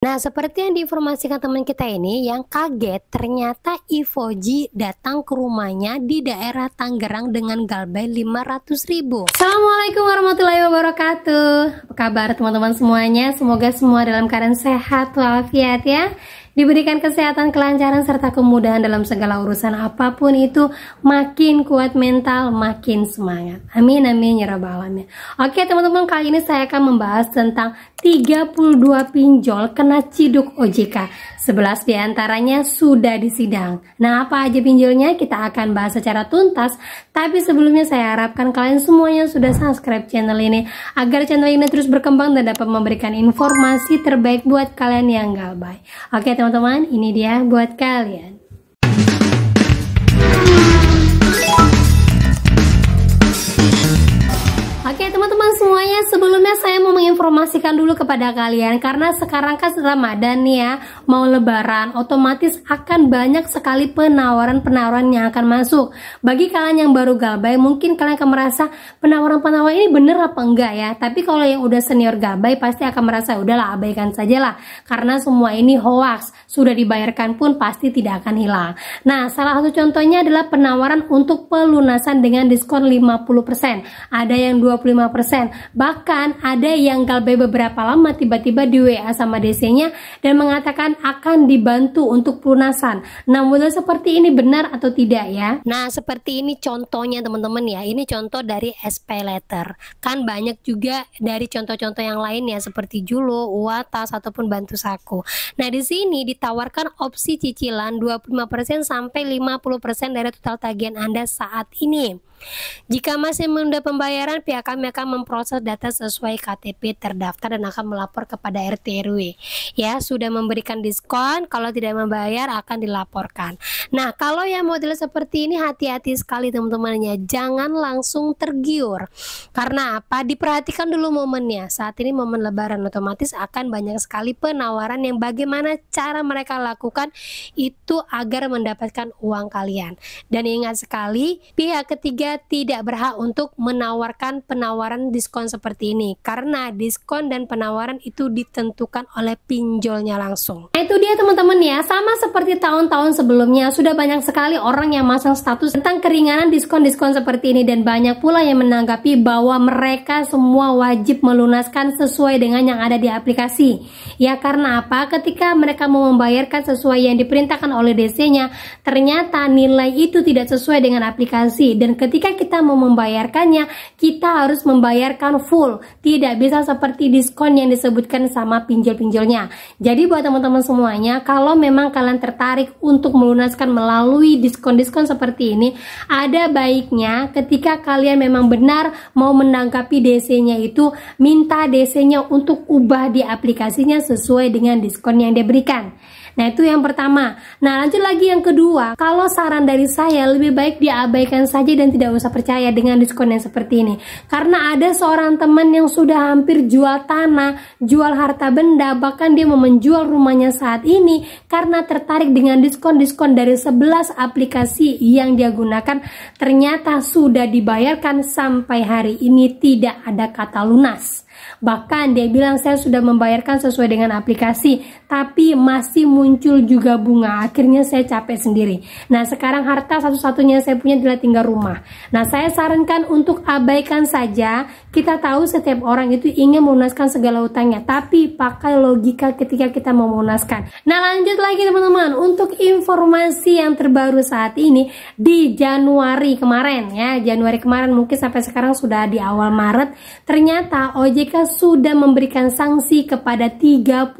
Nah, seperti yang diinformasikan teman kita ini, yang kaget ternyata Ivoji datang ke rumahnya di daerah Tangerang dengan galbay 500.000. Assalamualaikum warahmatullahi wabarakatuh. Apa kabar teman-teman semuanya? Semoga semua dalam keadaan sehat walafiat ya. Diberikan kesehatan, kelancaran, serta kemudahan dalam segala urusan apapun itu. Makin kuat mental, makin semangat. Amin, amin, ya rabbal alamin. Oke teman-teman, kali ini saya akan membahas tentang 32 pinjol kena ciduk OJK. 11 diantaranya sudah disidang. Nah, apa aja pinjolnya? Kita akan bahas secara tuntas. Tapi sebelumnya saya harapkan kalian semuanya sudah subscribe channel ini, agar channel ini terus berkembang dan dapat memberikan informasi terbaik buat kalian yang galbay. Oke teman-teman, ini dia buat kalian. Oke teman-teman semuanya, sebelumnya saya mau menginformasikan dulu kepada kalian, karena sekarang kan Ramadan nih ya, mau lebaran, otomatis akan banyak sekali penawaran-penawaran yang akan masuk. Bagi kalian yang baru galbay, mungkin kalian akan merasa penawaran-penawaran ini bener apa enggak ya. Tapi kalau yang udah senior galbay pasti akan merasa udahlah, abaikan sajalah, karena semua ini hoax, sudah dibayarkan pun pasti tidak akan hilang. Nah, salah satu contohnya adalah penawaran untuk pelunasan dengan diskon 50%. Ada yang 25%, bahkan ada yang galbay beberapa lama tiba-tiba di WA sama DC-nya dan mengatakan akan dibantu untuk pelunasan. Nah, model seperti ini benar atau tidak ya? Nah, seperti ini contohnya teman-teman ya. Ini contoh dari SP Letter. Kan banyak juga dari contoh-contoh yang lain ya, seperti Julo, Uwatas ataupun Bantu Saku. Nah, di sini ditawarkan opsi cicilan 25% sampai 50% dari total tagihan Anda saat ini. Jika masih menunda pembayaran, pihak kami akan memproses data sesuai KTP terdaftar dan akan melapor kepada RT RW. Ya, sudah memberikan diskon, kalau tidak membayar akan dilaporkan. Nah, kalau yang model seperti ini hati-hati sekali teman-temannya, jangan langsung tergiur. Karena apa? Diperhatikan dulu momennya. Saat ini momen lebaran, otomatis akan banyak sekali penawaran yang bagaimana cara mereka lakukan itu agar mendapatkan uang kalian. Dan ingat sekali, pihak ketiga tidak berhak untuk menawarkan penawaran diskon seperti ini, karena diskon dan penawaran itu ditentukan oleh pinjolnya langsung. Nah, itu dia teman-teman ya, sama seperti tahun-tahun sebelumnya, sudah banyak sekali orang yang masang status tentang keringanan diskon-diskon seperti ini, dan banyak pula yang menanggapi bahwa mereka semua wajib melunaskan sesuai dengan yang ada di aplikasi. Ya, karena apa? Ketika mereka mau membayarkan sesuai yang diperintahkan oleh DC-nya, ternyata nilai itu tidak sesuai dengan aplikasi, dan ketika kita mau membayarkannya, kita harus membayarkan full, tidak bisa seperti diskon yang disebutkan sama pinjol-pinjolnya. Jadi buat teman-teman semuanya, kalau memang kalian tertarik untuk melunaskan melalui diskon-diskon seperti ini, ada baiknya ketika kalian memang benar mau menanggapi DC-nya itu, minta DC-nya untuk ubah di aplikasinya sesuai dengan diskon yang diberikan. Nah, itu yang pertama. Nah, lanjut lagi yang kedua, kalau saran dari saya lebih baik diabaikan saja dan tidak usah percaya dengan diskon yang seperti ini. Karena ada seorang teman yang sudah hampir jual tanah, jual harta benda, bahkan dia mau menjual rumahnya saat ini karena tertarik dengan diskon-diskon dari 11 aplikasi yang dia gunakan. Ternyata sudah dibayarkan sampai hari ini tidak ada kata lunas. Bahkan dia bilang saya sudah membayarkan sesuai dengan aplikasi, tapi masih muncul juga bunga. Akhirnya saya capek sendiri. Nah, sekarang harta satu-satunya saya punya adalah tinggal rumah. Nah, saya sarankan untuk abaikan saja. Kita tahu setiap orang itu ingin melunaskan segala utangnya, tapi pakai logika ketika kita mau melunaskan. Nah, lanjut lagi teman-teman, untuk informasi yang terbaru saat ini di Januari kemarin ya, Januari kemarin mungkin sampai sekarang sudah di awal Maret, ternyata OJK sudah memberikan sanksi kepada 32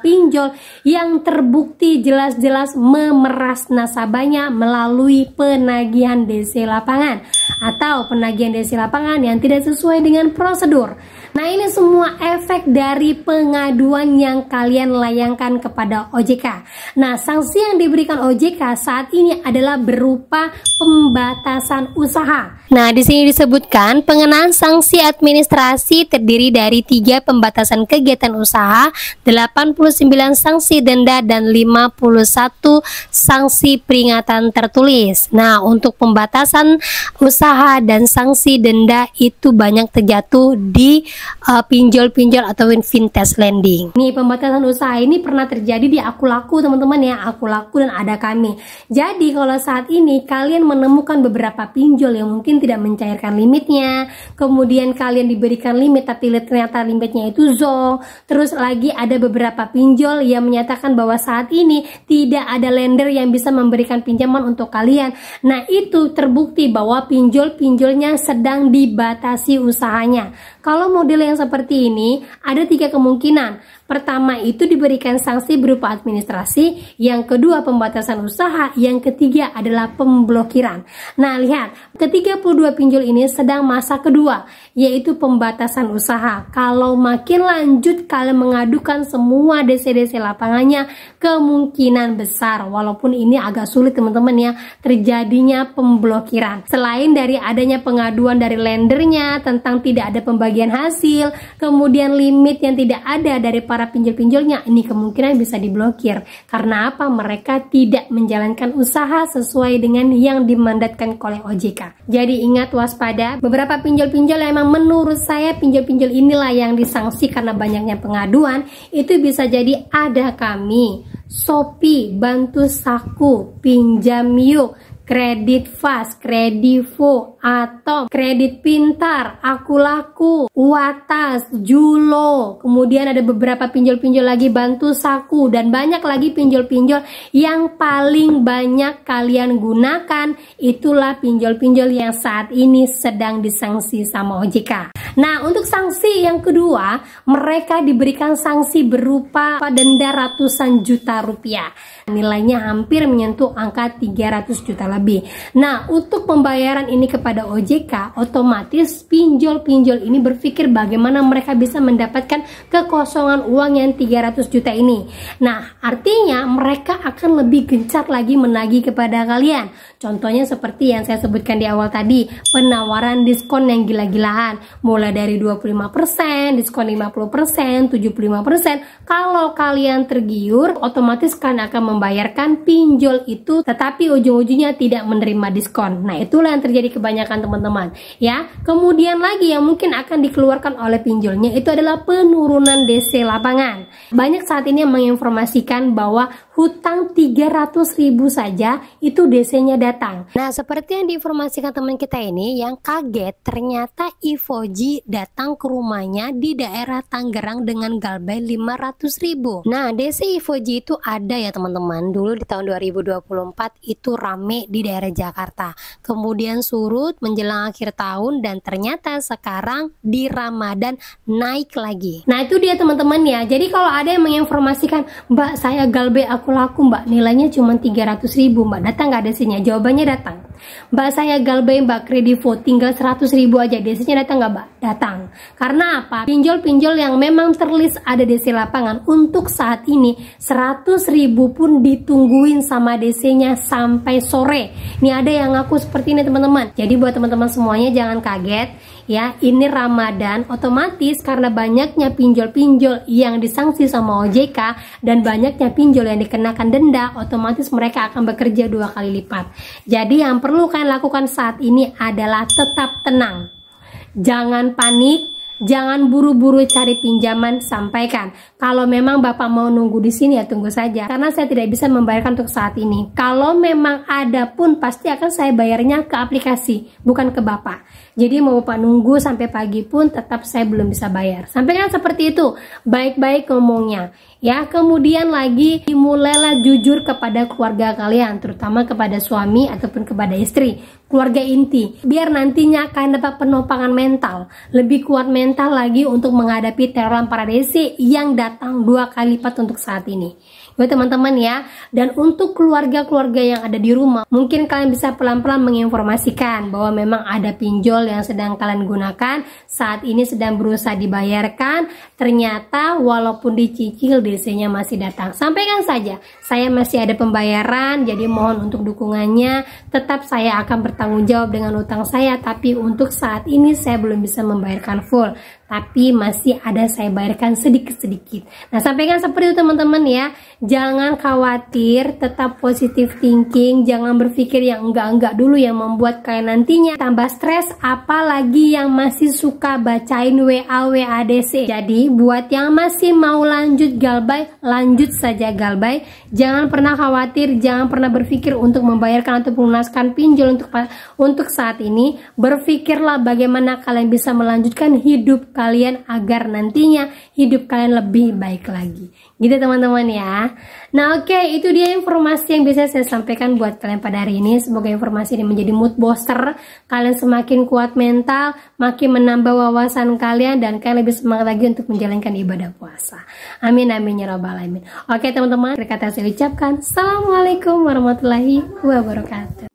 pinjol yang terbukti jelas-jelas memeras nasabahnya melalui penagihan DC lapangan atau penagihan DC lapangan yang tidak sesuai dengan prosedur. Nah, ini semua efek dari pengaduan yang kalian layangkan kepada OJK. Nah, sanksi yang diberikan OJK saat ini adalah berupa pembatasan usaha. Nah, di sini disebutkan pengenaan sanksi administrasi terdiri dari 3 pembatasan kegiatan usaha, 89 sanksi denda, dan 51 sanksi peringatan tertulis. Nah, untuk pembatasan usaha dan sanksi denda itu banyak terjatuh di pinjol-pinjol atau vintage lending. Nih, pembatasan usaha ini pernah terjadi di Aku Laku teman-teman ya, Aku Laku dan Ada Kami. Jadi kalau saat ini kalian menemukan beberapa pinjol yang mungkin tidak mencairkan limitnya, kemudian kalian diberikan limit tapi ternyata limitnya itu zonk, terus lagi ada beberapa pinjol yang menyatakan bahwa saat ini tidak ada lender yang bisa memberikan pinjaman untuk kalian. Nah, itu terbukti bahwa pinjol-pinjolnya sedang dibatasi usahanya. Kalau model yang seperti ini, ada 3 kemungkinan. Pertama itu diberikan sanksi berupa administrasi, yang kedua pembatasan usaha, yang ketiga adalah pemblokiran. Nah, lihat, ke-32 pinjol ini sedang masa kedua, yaitu pembatasan usaha. Kalau makin lanjut kalian mengadukan semua DC-DC lapangannya, kemungkinan besar, walaupun ini agak sulit teman-teman ya, terjadinya pemblokiran. Selain dari adanya pengaduan dari lendernya tentang tidak ada pembagian hasil, kemudian limit yang tidak ada dari para pinjol-pinjolnya, ini kemungkinan bisa diblokir. Karena apa? Mereka tidak menjalankan usaha sesuai dengan yang dimandatkan oleh OJK. Jadi ingat, waspada. Beberapa pinjol-pinjol yang memang menurut saya pinjol-pinjol inilah yang disanksi karena banyaknya pengaduan. Itu bisa jadi Ada Kami, Shopee, Bantu Saku, Pinjam Yuk, Kredit Fast, Kredivo, atau Kredit Pintar, Aku Laku, Watas, Julo. Kemudian ada beberapa pinjol-pinjol lagi, Bantu Saku, dan banyak lagi pinjol-pinjol yang paling banyak kalian gunakan. Itulah pinjol-pinjol yang saat ini sedang disanksi sama OJK. Nah, untuk sanksi yang kedua, mereka diberikan sanksi berupa denda ratusan juta rupiah. Nilainya hampir menyentuh angka 300 juta lebih. Nah, untuk pembayaran ini kepada OJK, otomatis pinjol-pinjol ini berpikir bagaimana mereka bisa mendapatkan kekosongan uang yang 300 juta ini. Nah, artinya mereka akan lebih gencar lagi menagih kepada kalian. Contohnya seperti yang saya sebutkan di awal tadi, penawaran diskon yang gila-gilaan, mulai dari 25%, diskon 50%, 75%. Kalau kalian tergiur, otomatis kalian akan membayarkan pinjol itu, tetapi ujung-ujungnya tidak menerima diskon. Nah, itulah yang terjadi kebanyakan teman-teman ya. Kemudian lagi yang mungkin akan dikeluarkan oleh pinjolnya itu adalah penurunan DC lapangan. Banyak saat ini yang menginformasikan bahwa hutang 300.000 saja itu DC-nya datang. Nah, seperti yang diinformasikan teman kita ini, yang kaget ternyata Ivoji datang ke rumahnya di daerah Tangerang dengan galbay 500.000. Nah, DC Ivoji itu ada ya teman-teman. Dulu di tahun 2024 itu rame di daerah Jakarta. Kemudian surut menjelang akhir tahun dan ternyata sekarang di Ramadan naik lagi. Nah, itu dia teman-teman ya. Jadi kalau ada yang menginformasikan, "Mbak, saya galbay Aku Laku, Mbak, nilainya cuma 300.000, Mbak, datang nggak DC-nya?" Jawabannya datang. "Mbak, saya galbay Mbak Kredivo, tinggal 100.000 aja, DC-nya datang nggak, Mbak?" Datang. Karena apa? Pinjol-pinjol yang memang terlist ada DC lapangan untuk saat ini 100.000 pun ditungguin sama DC-nya sampai sore. Ini ada yang ngaku seperti ini teman-teman. Jadi buat teman-teman semuanya jangan kaget ya, ini Ramadan, otomatis karena banyaknya pinjol-pinjol yang disanksi sama OJK dan banyaknya pinjol yang dikenakan denda, otomatis mereka akan bekerja 2 kali lipat. Jadi yang perlu kalian lakukan saat ini adalah tetap tenang, jangan panik, jangan buru-buru cari pinjaman. Sampaikan kalau memang Bapak mau nunggu di sini ya tunggu saja, karena saya tidak bisa membayarkan untuk saat ini. Kalau memang ada pun pasti akan saya bayarnya ke aplikasi, bukan ke Bapak. Jadi mau Bapak nunggu sampai pagi pun tetap saya belum bisa bayar. Sampaikan seperti itu, baik-baik ngomongnya ya. Kemudian lagi, mulailah jujur kepada keluarga kalian, terutama kepada suami ataupun kepada istri, keluarga inti, biar nantinya kalian dapat penopangan mental, lebih kuat mental lagi untuk menghadapi teroran para DC yang datang 2 kali lipat untuk saat ini. Buat teman-teman ya. Dan untuk keluarga-keluarga yang ada di rumah, mungkin kalian bisa pelan-pelan menginformasikan bahwa memang ada pinjol yang sedang kalian gunakan saat ini sedang berusaha dibayarkan, ternyata walaupun dicicil DC-nya masih datang. Sampaikan saja, saya masih ada pembayaran, jadi mohon untuk dukungannya. Tetap saya akan bertanggung jawab dengan utang saya, tapi untuk saat ini saya belum bisa membayarkan full. tapi masih ada saya bayarkan sedikit-sedikit. Nah, sampaikan seperti itu teman-teman ya. Jangan khawatir, tetap positive thinking, jangan berpikir yang enggak-enggak dulu yang membuat kalian nantinya tambah stres, apalagi yang masih suka bacain WA DC. Jadi buat yang masih mau lanjut galbay, lanjut saja galbay. Jangan pernah khawatir, jangan pernah berpikir untuk membayarkan atau melunaskan pinjol untuk saat ini. Berpikirlah bagaimana kalian bisa melanjutkan hidup kalian agar nantinya hidup kalian lebih baik lagi. Gitu teman-teman ya. Nah oke, itu dia informasi yang bisa saya sampaikan buat kalian pada hari ini. Semoga informasi ini menjadi mood booster, kalian semakin kuat mental, makin menambah wawasan kalian, dan kalian lebih semangat lagi untuk menjalankan ibadah puasa. Amin amin ya rabbal alamin. Oke teman-teman, kata saya ucapkan Assalamualaikum warahmatullahi wabarakatuh.